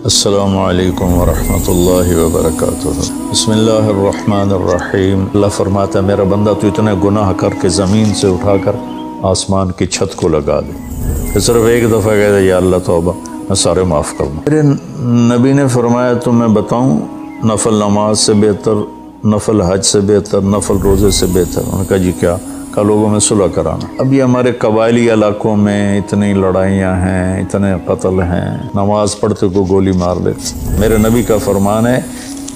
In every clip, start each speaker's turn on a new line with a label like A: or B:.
A: السلام علیکم ورحمۃ اللہ وبرکاتہ۔ بسم اللہ الرحمن الرحیم۔ اللہ فرماتا ہے میرا بندہ تو اتنے گناہ کر کے زمین سے اٹھا کر آسمان کی چھت کو لگا دے، پھر صرف ایک دفعہ کہہ دے یا اللہ توبہ، میں سارے معاف کر دوں۔ میرے نبی نے فرمایا تو میں بتاؤں نفل نماز سے بہتر، نفل حج سے بہتر، نفل روزے سے بہتر؟ انہوں نے کہا جی کیا؟ کہ لوگوں میں صلح کرانا۔ اب یہ ہمارے قبائلی علاقوں میں اتنی لڑائیاں ہیں، اتنے قتل ہیں، نماز پڑھتے کو گولی مار دیتے۔ میرے نبی کا فرمان ہے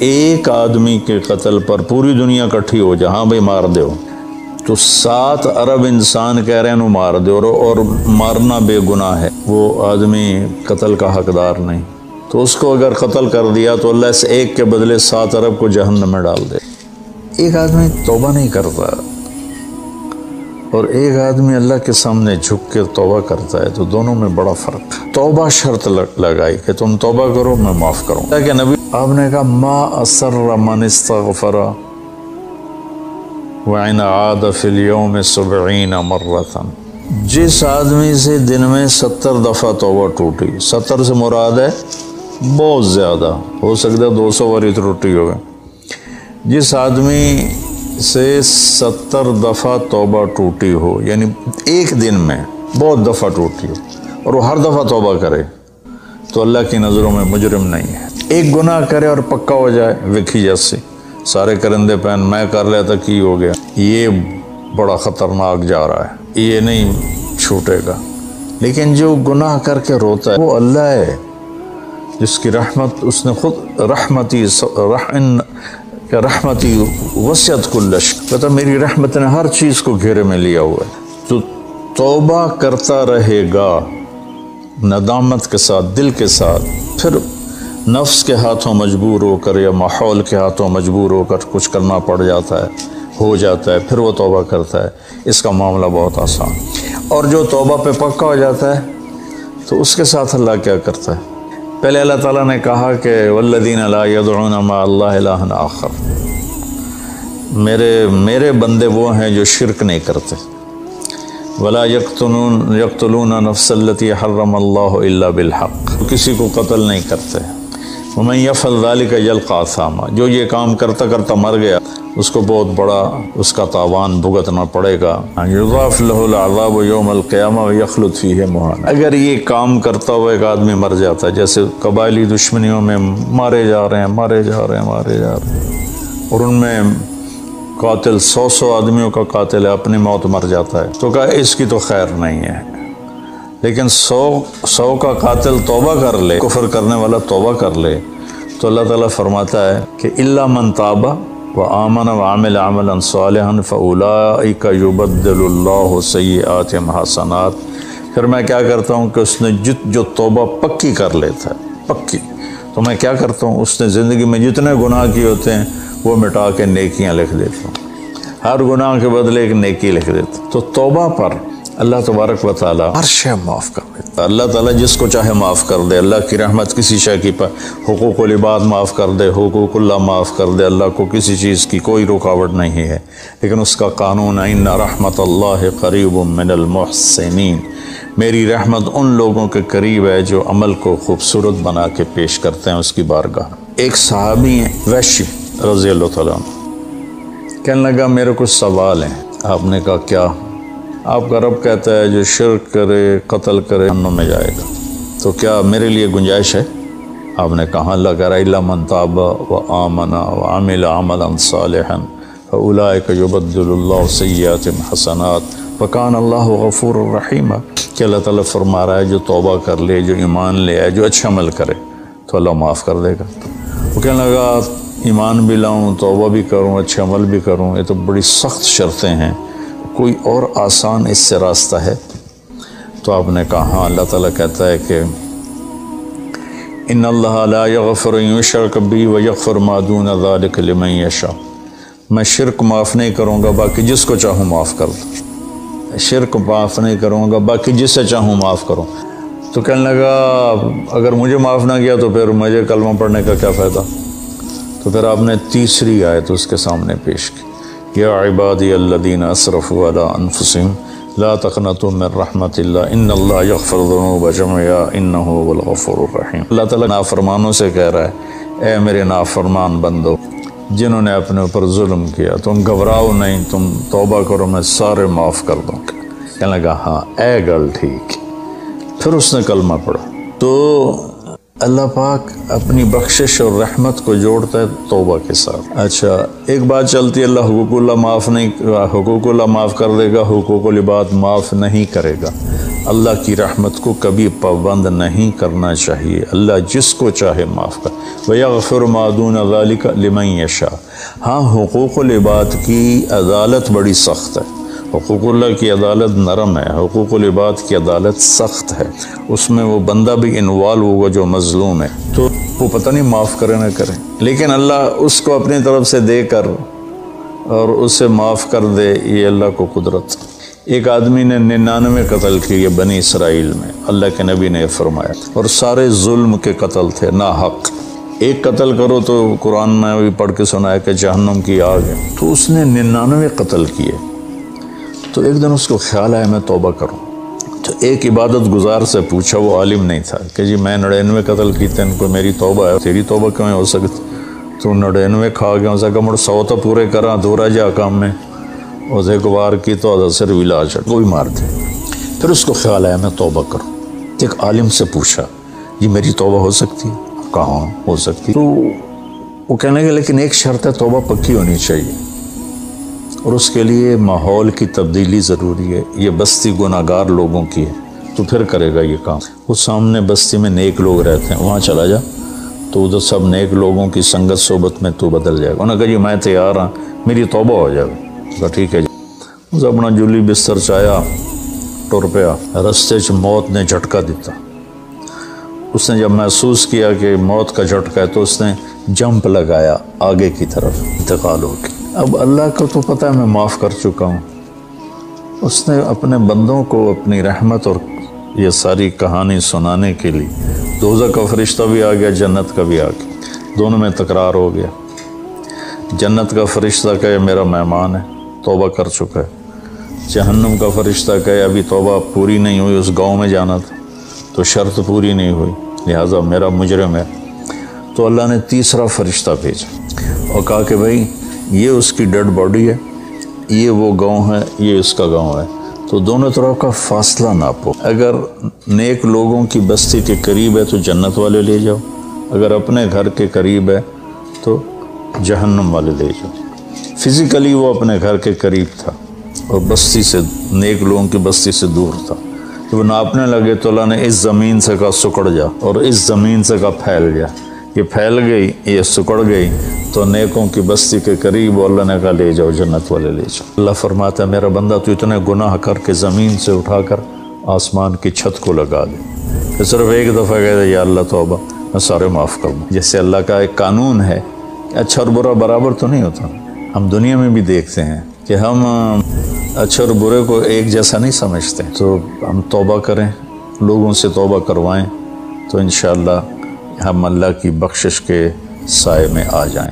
A: ایک آدمی کے قتل پر پوری دنیا کٹھی ہو جائے، ہاں بھائی مار دو، تو 7 ارب انسان کہہ رہے ہیں انہوں مار دو، اور مارنا بے گناہ ہے، وہ آدمی قتل کا حقدار نہیں، تو اس کو اگر قتل کر دیا تو اللہ اس ایک کے بدلے 7 ارب کو جہنم میں ڈال دے۔ ایک آدمی توبہ نہیں کرتا اور ایک آدمی اللہ کے سامنے جھک کے توبہ کرتا ہے، تو دونوں میں بڑا فرق ہے۔ توبہ شرط لگائی کہ تم توبہ کرو میں معاف کروں۔ کہ نبی آپ نے کہا ما اسر من استغفر وَإِنْ عَادَ فِي الْيَوْمِ 70 مرة، جس آدمی سے دن میں 70 دفعہ توبہ ٹوٹی، 70 سے مراد ہے بہت زیادہ، ہو سکتا ہے 200 باری ٹوٹی ہوگا، جس آدمی سے 70 دفعہ توبہ ٹوٹی ہو، یعنی ایک دن میں بہت دفعہ ٹوٹی ہو اور وہ ہر دفعہ توبہ کرے، تو اللہ کی نظروں میں مجرم نہیں ہے۔ ایک گناہ کرے اور پکا ہو جائے وکھی جیسے سارے کرندے پہن میں کر لیتا کی ہو گیا، یہ بڑا خطرناک جا رہا ہے، یہ نہیں چھوٹے گا۔ لیکن جو گناہ کر کے روتا ہے وہ اللہ ہے جس کی رحمت، اس نے خود رحمتی وسعت کل شیء، کہتا میری رحمت نے ہر چیز کو گھیرے میں لیا ہوا ہے۔ تو توبہ کرتا رہے گا ندامت کے ساتھ، دل کے ساتھ، پھر نفس کے ہاتھوں مجبور ہو کر یا ماحول کے ہاتھوں مجبور ہو کر کچھ کرنا پڑ جاتا ہے، ہو جاتا ہے، پھر وہ توبہ کرتا ہے، اس کا معاملہ بہت آسان۔ اور جو توبہ پہ پکا ہو جاتا ہے تو اس کے ساتھ اللہ کیا کرتا ہے؟ پہلے اللہ تعالیٰ نے کہا کہ والذین لا یدعون مع اللہ الہا آخر، میرے بندے وہ ہیں جو شرک نہیں کرتے، ولا یقتلون نفس التی حرم اللہ الا بالحق، کسی کو قتل نہیں کرتے، ومن یفعل ذلک یلقی اثاما، جو یہ کام کرتا کرتا مر گیا اس کو بہت بڑا اس کا تاوان بھگتنا پڑے گا، یضاعف لہ العذاب یوم القیامہ ویخلد فیہ مہانا۔ اگر یہ کام کرتا ہوا ایک آدمی مر جاتا ہے، جیسے قبائلی دشمنیوں میں مارے جا رہے ہیں اور ان میں قاتل 100 آدمیوں کا قاتل ہے، اپنی موت مر جاتا ہے، تو کہا اس کی تو خیر نہیں ہے۔ لیکن 100 کا قاتل توبہ کر لے، کفر کرنے والا توبہ کر لے، تو اللہ تعالیٰ فرماتا ہے کہ الا من تاب وآمن وعمل عملا صالحا فاولئک یبدل اللہ سیئاتہم حسنات۔ پھر میں کیا کرتا ہوں کہ اس نے جو توبہ پکی کر لیتا ہے، پکی، تو میں کیا کرتا ہوں اس نے زندگی میں جتنے گناہ کیے ہوتے ہیں وہ مٹا کے نیکیاں لکھ دیتا ہوں، ہر گناہ کے بدلے ایک نیکی لکھ دیتا ہوں۔ تو توبہ پر اللہ تبارک و تعالیٰ ہر شے معاف کر دیتا ہے۔ اللہ تعالیٰ جس کو چاہے معاف کر دے، اللہ کی رحمت کسی شے کی پر حقوق العباد معاف کر دے، حقوق اللہ معاف کر دے، اللہ کو کسی چیز کی کوئی رکاوٹ نہیں ہے، لیکن اس کا قانون ہے ان رحمت اللہ قریب من المحسنین، میری رحمت ان لوگوں کے قریب ہے جو عمل کو خوبصورت بنا کے پیش کرتے ہیں اس کی بارگاہ۔ ایک صحابی ہیں ویشی رضی اللہ تعالیٰ عنہ، کہنے لگا میرے کچھ سوال ہیں۔ آپ نے کہا کیا؟ آپ کا رب کہتا ہے جو شرک کرے، قتل کرے، جہنم میں جائے گا، تو کیا میرے لیے گنجائش ہے؟ آپ نے کہا اللہ کہہ رہا الا من تاب وآمن وعمل عملا صالحا فاولئک یبدل اللہ سیئاتہم حسنات وکان اللہ غفور الرحیم، کہ اللہ تعالیٰ فرما رہا ہے جو توبہ کر لے، جو ایمان لے آئے، جو اچھا عمل کرے تو اللہ معاف کر دے گا۔ وہ کہنے لگا ایمان بھی لاؤں، توبہ بھی کروں، اچھا عمل بھی کروں، یہ تو بڑی سخت شرطیں ہیں، کوئی اور آسان اس سے راستہ ہے؟ تو آپ نے کہا ہاں، اللہ تعالیٰ کہتا ہے کہ ان اللہ لا یغفر ان یشرک بی ویغفر ما دون ذلک لمن یشاء، میں شرک معاف نہیں کروں گا، باقی جس کو چاہوں معاف کر دوں، شرک معاف نہیں کروں گا، باقی جس سے چاہوں معاف کروں۔ تو کہنے لگا اگر مجھے معاف نہ کیا تو پھر مجھے کلمہ پڑھنے کا کیا فائدہ؟ تو پھر آپ نے تیسری آیت اس کے سامنے پیش کی، یا عبادی الذین اسرفوا علی انفسہم لا تقنطوا من رحمت اللہ ان اللہ یغفر الذنوب جميعا انہ هو الغفور الرحیم۔ اللہ تعالیٰ نافرمانوں سے کہہ رہا ہے، اے میرے نافرمان بندو جنہوں نے اپنے اوپر ظلم کیا، تم گھبراؤ نہیں، تم توبہ کرو، میں سارے معاف کر دوں گا۔ کہنے لگا ہاں اے گل ٹھیک۔ پھر اس نے کلمہ پڑھا تو اللہ پاک اپنی بخشش اور رحمت کو جوڑتا ہے توبہ کے ساتھ۔ اچھا ایک بات چلتی ہے، اللہ حقوق اللہ معاف کر دے گا، حقوق العباد معاف نہیں کرے گا۔ اللہ کی رحمت کو کبھی پابند نہیں کرنا چاہیے، اللہ جس کو چاہے معاف کر۔ وَيَغْفِرُ مَا دُونَ ذَلِكَ لِمَن يَشَاءُ۔ ہاں حقوق العباد کی عدالت بڑی سخت ہے، حقوق اللہ کی عدالت نرم ہے، حقوق العباد کی عدالت سخت ہے، اس میں وہ بندہ بھی انوالو ہوگا جو مظلوم ہے، تو وہ پتہ نہیں معاف کرے نہ کرے، لیکن اللہ اس کو اپنی طرف سے دے کر اور اسے معاف کر دے، یہ اللہ کو قدرت۔ ایک آدمی نے 99 قتل کیے بنی اسرائیل میں، اللہ کے نبی نے فرمایا، اور سارے ظلم کے قتل تھے، ناحق۔ ایک قتل کرو تو قرآن میں بھی پڑھ کے سنایا کہ جہنم کی آگ ہے، تو اس نے 99 قتل کیے۔ تو ایک دن اس کو خیال آیا میں توبہ کروں، تو ایک عبادت گزار سے پوچھا، وہ عالم نہیں تھا، کہ جی میں 99 قتل کیتے ان کو میری توبہ ہے، تیری توبہ کیوں ہو سکتی؟ تو 99 کھا گیا، اسے کہا مڑ 100 تو پورے کراں، دورا جا کام میں، اسے کو وار کی تو صرف علاج ہے، کوئی مار دے۔ پھر اس کو خیال آیا میں توبہ کروں، ایک عالم سے پوچھا جی میری توبہ ہو سکتی ہے؟ کہاں ہو سکتی؟ تو وہ کہنے لگے لیکن ایک شرط ہے، توبہ پکی ہونی چاہیے، اور اس کے لیے ماحول کی تبدیلی ضروری ہے، یہ بستی گناہ گار لوگوں کی ہے، تو پھر کرے گا یہ کام۔ وہ سامنے بستی میں نیک لوگ رہتے ہیں، وہاں چلا جا، تو ادھر سب نیک لوگوں کی سنگت صحبت میں تو بدل جائے گا۔ انہوں نے کہا جی میں تیار ہاں، میری توبہ ہو جائے گا۔ کہا ٹھیک ہے جی۔ اس اپنا جولی بستر چایا، ٹر پیا، رستے چ موت نے جھٹکا دیتا۔ اس نے جب محسوس کیا کہ موت کا جھٹکا ہے تو اس نے جمپ لگایا آگے کی طرف، انتقال ہو گیا۔ اب اللہ کو تو پتہ ہے میں معاف کر چکا ہوں، اس نے اپنے بندوں کو اپنی رحمت اور یہ ساری کہانی سنانے کے لیے دوزخ کا فرشتہ بھی آ گیا، جنت کا بھی آ گیا، دونوں میں تکرار ہو گیا۔ جنت کا فرشتہ کہے میرا مہمان ہے، توبہ کر چکا ہے۔ جہنم کا فرشتہ کہے ابھی توبہ پوری نہیں ہوئی، اس گاؤں میں جانا تھا تو شرط پوری نہیں ہوئی، لہٰذا میرا مجرم ہے۔ تو اللہ نے تیسرا فرشتہ بھیجا اور کہا کہ بھائی یہ اس کی ڈیڈ باڈی ہے، یہ وہ گاؤں ہے، یہ اس کا گاؤں ہے، تو دونوں طرف کا فاصلہ ناپو۔ اگر نیک لوگوں کی بستی کے قریب ہے تو جنت والے لے جاؤ، اگر اپنے گھر کے قریب ہے تو جہنم والے لے جاؤ۔ فزیکلی وہ اپنے گھر کے قریب تھا اور بستی سے، نیک لوگوں کی بستی سے دور تھا۔ جب ناپنے لگے تو اللہ نے اس زمین سے کہا سکڑ جا، اور اس زمین سے کہا پھیل جا۔ یہ پھیل گئی، یہ سکڑ گئی تو نیکوں کی بستی کے قریب، اللہ نے کہا لے جاؤ، جنت والے لے جاؤ۔ اللہ فرماتا ہے میرا بندہ تو اتنے گناہ کر کے زمین سے اٹھا کر آسمان کی چھت کو لگا دے، کہ صرف ایک دفعہ کہہ دے یا اللہ توبہ، میں سارے معاف کر دوں۔ جیسے اللہ کا ایک قانون ہے کہ اچھا اور برا برابر تو نہیں ہوتا، ہم دنیا میں بھی دیکھتے ہیں کہ ہم اچھے اور برے کو ایک جیسا نہیں سمجھتے، تو ہم توبہ کریں، لوگوں سے توبہ کروائیں، تو انشاءاللہ ہم اللہ کی بخشش کے سائے میں آ جائیں۔